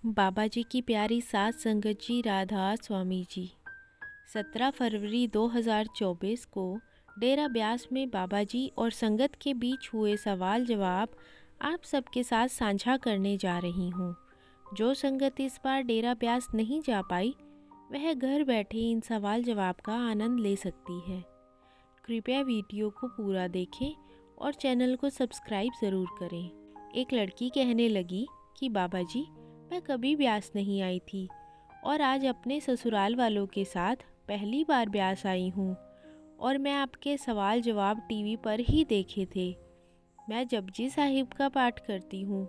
बाबा जी की प्यारी सात संगत जी राधा स्वामी जी 17 फरवरी 2024 को डेरा ब्यास में बाबा जी और संगत के बीच हुए सवाल जवाब आप सबके साथ साझा करने जा रही हूँ। जो संगत इस बार डेरा ब्यास नहीं जा पाई वह घर बैठे इन सवाल जवाब का आनंद ले सकती है। कृपया वीडियो को पूरा देखें और चैनल को सब्सक्राइब ज़रूर करें। एक लड़की कहने लगी कि बाबा जी, मैं कभी ब्यास नहीं आई थी और आज अपने ससुराल वालों के साथ पहली बार ब्यास आई हूँ और मैं आपके सवाल जवाब टीवी पर ही देखे थे। मैं जपजी साहिब का पाठ करती हूँ।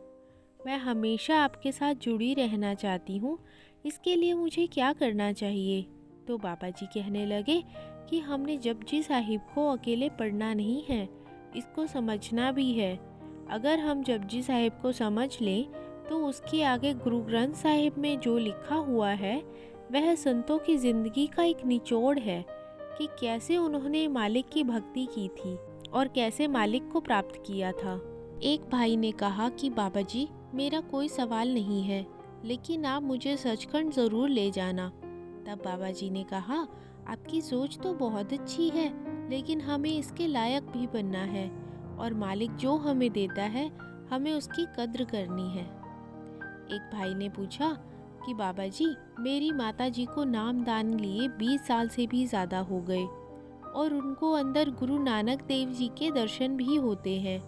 मैं हमेशा आपके साथ जुड़ी रहना चाहती हूँ। इसके लिए मुझे क्या करना चाहिए? तो बाबा जी कहने लगे कि हमने जपजी साहिब को अकेले पढ़ना नहीं है, इसको समझना भी है। अगर हम जपजी साहिब को समझ लें तो उसके आगे गुरु ग्रंथ साहिब में जो लिखा हुआ है वह संतों की ज़िंदगी का एक निचोड़ है कि कैसे उन्होंने मालिक की भक्ति की थी और कैसे मालिक को प्राप्त किया था। एक भाई ने कहा कि बाबा जी, मेरा कोई सवाल नहीं है, लेकिन आप मुझे सचखंड ज़रूर ले जाना। तब बाबा जी ने कहा, आपकी सोच तो बहुत अच्छी है, लेकिन हमें इसके लायक भी बनना है और मालिक जो हमें देता है हमें उसकी कद्र करनी है। एक भाई ने पूछा कि बाबा जी, मेरी माता जी को नाम दान लिए 20 साल से भी ज़्यादा हो गए और उनको अंदर गुरु नानक देव जी के दर्शन भी होते हैं।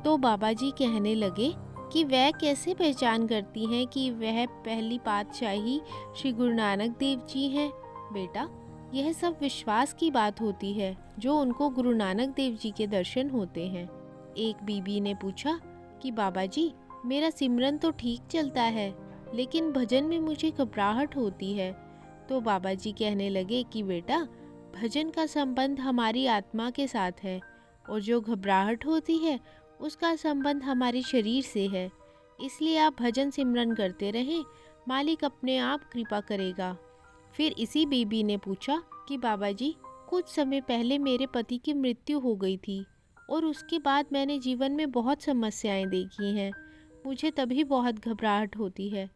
तो बाबा जी कहने लगे कि वह कैसे पहचान करती हैं कि वह पहली पातशाही श्री गुरु नानक देव जी हैं? बेटा, यह सब विश्वास की बात होती है जो उनको गुरु नानक देव जी के दर्शन होते हैं। एक बीबी ने पूछा कि बाबा जी, मेरा सिमरन तो ठीक चलता है, लेकिन भजन में मुझे घबराहट होती है। तो बाबा जी कहने लगे कि बेटा, भजन का संबंध हमारी आत्मा के साथ है और जो घबराहट होती है उसका संबंध हमारे शरीर से है। इसलिए आप भजन सिमरन करते रहें, मालिक अपने आप कृपा करेगा। फिर इसी बीबी ने पूछा कि बाबा जी, कुछ समय पहले मेरे पति की मृत्यु हो गई थी और उसके बाद मैंने जीवन में बहुत समस्याएं देखी हैं। मुझे तभी बहुत घबराहट होती है।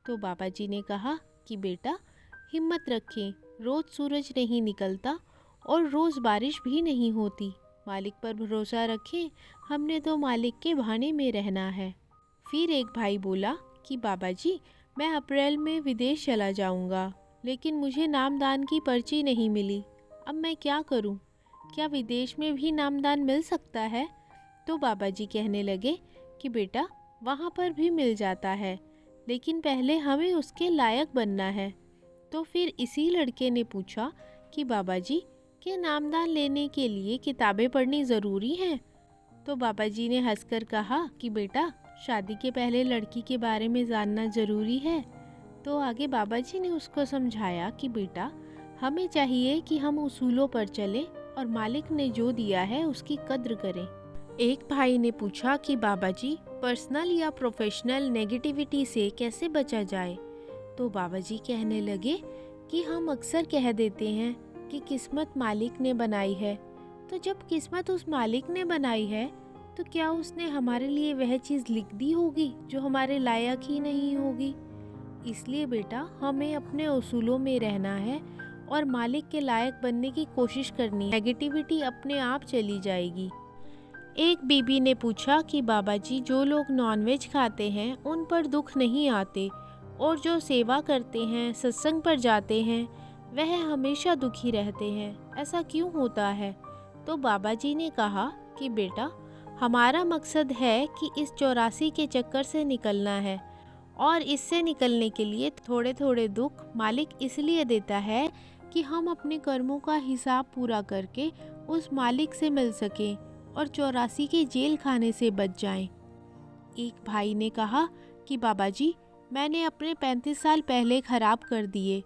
तो बाबा जी ने कहा कि बेटा, हिम्मत रखें, रोज़ सूरज नहीं निकलता और रोज़ बारिश भी नहीं होती। मालिक पर भरोसा रखें, हमने तो मालिक के भाने में रहना है। फिर एक भाई बोला कि बाबा जी, मैं अप्रैल में विदेश चला जाऊंगा, लेकिन मुझे नामदान की पर्ची नहीं मिली। अब मैं क्या करूं? क्या विदेश में भी नामदान मिल सकता है? तो बाबा जी कहने लगे कि बेटा, वहाँ पर भी मिल जाता है, लेकिन पहले हमें उसके लायक बनना है। तो फिर इसी लड़के ने पूछा कि बाबा जी, क्या नामदान लेने के लिए किताबें पढ़नी ज़रूरी हैं? तो बाबा जी ने हंसकर कहा कि बेटा, शादी के पहले लड़की के बारे में जानना ज़रूरी है। तो आगे बाबा जी ने उसको समझाया कि बेटा, हमें चाहिए कि हम उसूलों पर चलें और मालिक ने जो दिया है उसकी कद्र करें। एक भाई ने पूछा कि बाबा जी, पर्सनल या प्रोफेशनल नेगेटिविटी से कैसे बचा जाए? तो बाबा जी कहने लगे कि हम अक्सर कह देते हैं कि किस्मत मालिक ने बनाई है। तो जब किस्मत उस मालिक ने बनाई है तो क्या उसने हमारे लिए वह चीज़ लिख दी होगी जो हमारे लायक ही नहीं होगी? इसलिए बेटा, हमें अपने उसूलों में रहना है और मालिक के लायक बनने की कोशिश करनी है। नेगेटिविटी अपने आप चली जाएगी। एक बीबी ने पूछा कि बाबा जी, जो लोग नॉनवेज खाते हैं उन पर दुख नहीं आते और जो सेवा करते हैं, सत्संग पर जाते हैं, वह हमेशा दुखी रहते हैं, ऐसा क्यों होता है? तो बाबा जी ने कहा कि बेटा, हमारा मकसद है कि इस 84 के चक्कर से निकलना है और इससे निकलने के लिए थोड़े थोड़े दुख मालिक इसलिए देता है कि हम अपने कर्मों का हिसाब पूरा करके उस मालिक से मिल सकें और 84 के जेल खाने से बच जाएं। एक भाई ने कहा कि बाबा जी, मैंने अपने 35 साल पहले खराब कर दिए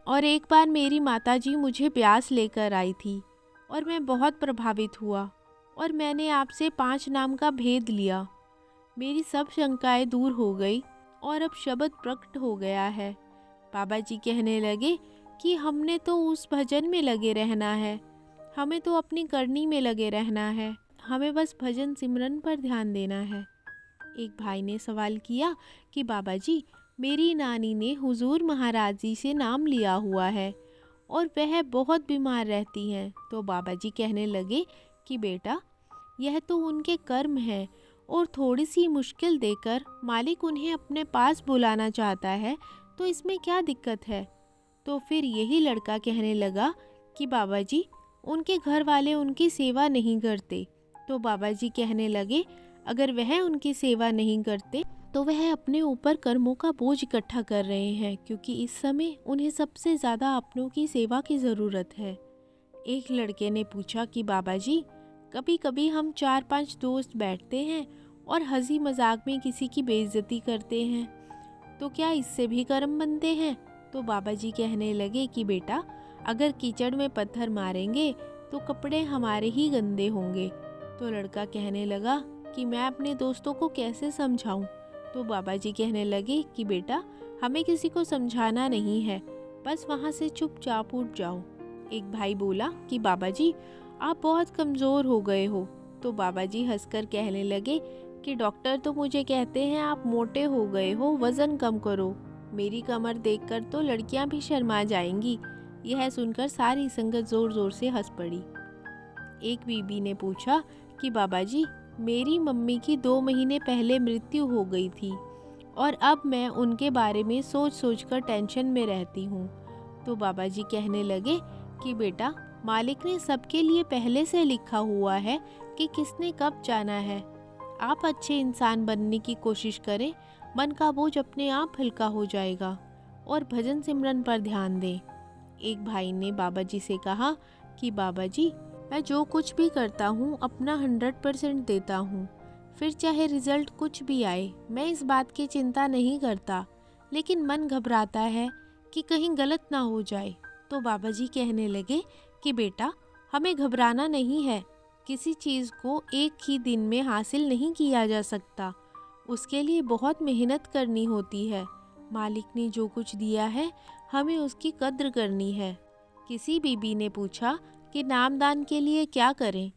और एक बार मेरी माताजी मुझे ब्यास लेकर आई थी और मैं बहुत प्रभावित हुआ और मैंने आपसे 5 नाम का भेद लिया। मेरी सब शंकाएं दूर हो गई और अब शब्द प्रकट हो गया है। बाबा जी कहने लगे कि हमने तो उस भजन में लगे रहना है, हमें तो अपनी करनी में लगे रहना है, हमें बस भजन सिमरन पर ध्यान देना है। एक भाई ने सवाल किया कि बाबा जी, मेरी नानी ने हुजूर महाराज जी से नाम लिया हुआ है और वह बहुत बीमार रहती हैं। तो बाबा जी कहने लगे कि बेटा, यह तो उनके कर्म है और थोड़ी सी मुश्किल देकर मालिक उन्हें अपने पास बुलाना चाहता है, तो इसमें क्या दिक्कत है। तो फिर यही लड़का कहने लगा कि बाबा जी, उनके घर वाले उनकी सेवा नहीं करते। तो बाबा जी कहने लगे, अगर वह उनकी सेवा नहीं करते तो वह अपने ऊपर कर्मों का बोझ इकट्ठा कर रहे हैं, क्योंकि इस समय उन्हें सबसे ज़्यादा अपनों की सेवा की ज़रूरत है। एक लड़के ने पूछा कि बाबा जी, कभी कभी हम 4-5 दोस्त बैठते हैं और हंसी मजाक में किसी की बेइज्जती करते हैं, तो क्या इससे भी कर्म बनते हैं। तो बाबा जी कहने लगे कि बेटा, अगर कीचड़ में पत्थर मारेंगे तो कपड़े हमारे ही गंदे होंगे। तो लड़का कहने लगा कि मैं अपने दोस्तों को कैसे समझाऊं। तो बाबा जी कहने लगे कि बेटा, हमें किसी को समझाना नहीं है, बस वहाँ से चुपचाप उठ जाओ। एक भाई बोला कि बाबा जी, आप बहुत कमज़ोर हो गए हो। तो बाबा जी हंसकर कहने लगे कि डॉक्टर तो मुझे कहते हैं आप मोटे हो गए हो, वज़न कम करो। मेरी कमर देखकर तो लड़कियां भी शर्मा जाएंगी। यह सुनकर सारी संगत ज़ोर ज़ोर से हंस पड़ी। एक बीबी ने पूछा कि बाबा जी, मेरी मम्मी की 2 महीने पहले मृत्यु हो गई थी और अब मैं उनके बारे में सोच सोच कर टेंशन में रहती हूँ। तो बाबा जी कहने लगे कि बेटा, मालिक ने सबके लिए पहले से लिखा हुआ है कि किसने कब जाना है। आप अच्छे इंसान बनने की कोशिश करें, मन का बोझ अपने आप हल्का हो जाएगा और भजन सिमरन पर ध्यान दें। एक भाई ने बाबा जी से कहा कि बाबा जी, मैं जो कुछ भी करता हूँ अपना 100% देता हूँ, फिर चाहे रिजल्ट कुछ भी आए, मैं इस बात की चिंता नहीं करता, लेकिन मन घबराता है कि कहीं गलत ना हो जाए। तो बाबा जी कहने लगे कि बेटा, हमें घबराना नहीं है। किसी चीज़ को एक ही दिन में हासिल नहीं किया जा सकता, उसके लिए बहुत मेहनत करनी होती है। मालिक ने जो कुछ दिया है, हमें उसकी कद्र करनी है। किसी बीबी ने पूछा कि नामदान के लिए क्या करें।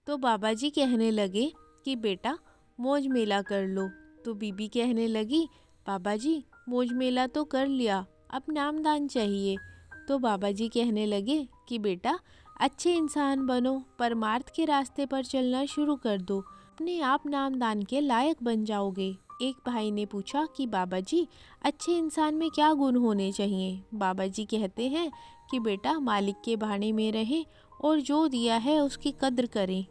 तो बाबा जी कहने लगे कि बेटा, मौज मेला कर लो। तो बीबी कहने लगी, बाबा जी, मौज मेला तो कर लिया, अब नामदान चाहिए। तो बाबा जी कहने लगे कि बेटा, अच्छे इंसान बनो, परमार्थ के रास्ते पर चलना शुरू कर दो, अपने आप नामदान के लायक बन जाओगे। एक भाई ने पूछा कि बाबा जी, अच्छे इंसान में क्या गुण होने चाहिए। बाबा जी कहते हैं कि बेटा, मालिक के भाने में रहें और जो दिया है उसकी कद्र करें,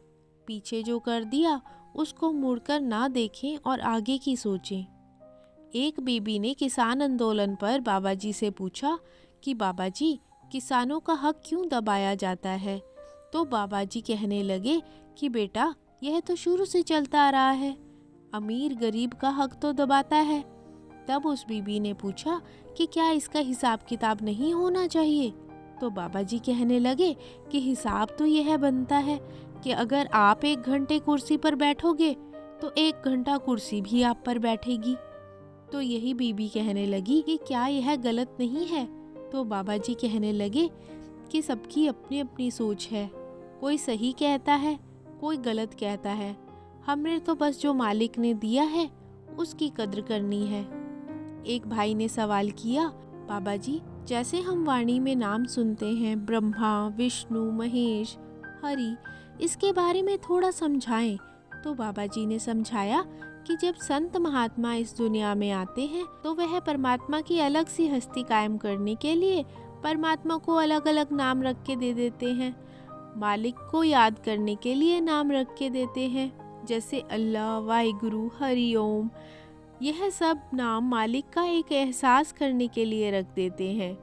पीछे जो कर दिया उसको मुड़कर ना देखें और आगे की सोचें। एक बीबी ने किसान आंदोलन पर बाबा जी से पूछा कि बाबा जी, किसानों का हक क्यों दबाया जाता है। तो बाबा जी कहने लगे कि बेटा, यह तो शुरू से चलता आ रहा है, अमीर गरीब का हक तो दबाता है। तब उस बीबी ने पूछा कि क्या इसका हिसाब किताब नहीं होना चाहिए। तो बाबा जी कहने लगे कि हिसाब तो यह बनता है कि अगर आप 1 घंटे कुर्सी पर बैठोगे तो 1 घंटा कुर्सी भी आप पर बैठेगी। तो यही बीबी कहने लगी कि क्या यह गलत नहीं है। तो बाबा जी कहने लगे कि सबकी अपनी अपनी सोच है, कोई सही कहता है, कोई गलत कहता है, हमने तो बस जो मालिक ने दिया है उसकी कद्र करनी है। एक भाई ने सवाल किया, बाबा जी, जैसे हम वाणी में नाम सुनते हैं, ब्रह्मा, विष्णु, महेश, हरि, इसके बारे में थोड़ा समझाएं। तो बाबा जी ने समझाया कि जब संत महात्मा इस दुनिया में आते हैं तो वह परमात्मा की अलग सी हस्ती कायम करने के लिए परमात्मा को अलग अलग नाम रख के दे देते हैं, मालिक को याद करने के लिए नाम रख के देते हैं, जैसे अल्लाह, वाहिगुरु, हरि ओम। यह सब नाम मालिक का एक एहसास करने के लिए रख देते हैं।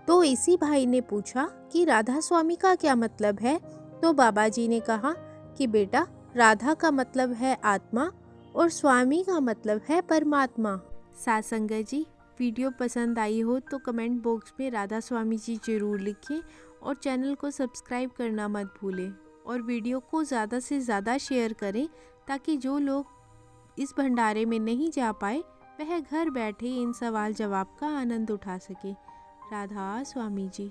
तो इसी भाई ने पूछा कि राधा स्वामी का क्या मतलब है। तो बाबा जी ने कहा कि बेटा, राधा का मतलब है आत्मा और स्वामी का मतलब है परमात्मा। साथ संगत जी, वीडियो पसंद आई हो तो कमेंट बॉक्स में राधा स्वामी जी जरूर लिखें और चैनल को सब्सक्राइब करना मत भूलें और वीडियो को ज़्यादा से ज़्यादा शेयर करें ताकि जो लोग इस भंडारे में नहीं जा पाए वह घर बैठे इन सवाल जवाब का आनंद उठा सके। राधा स्वामी जी।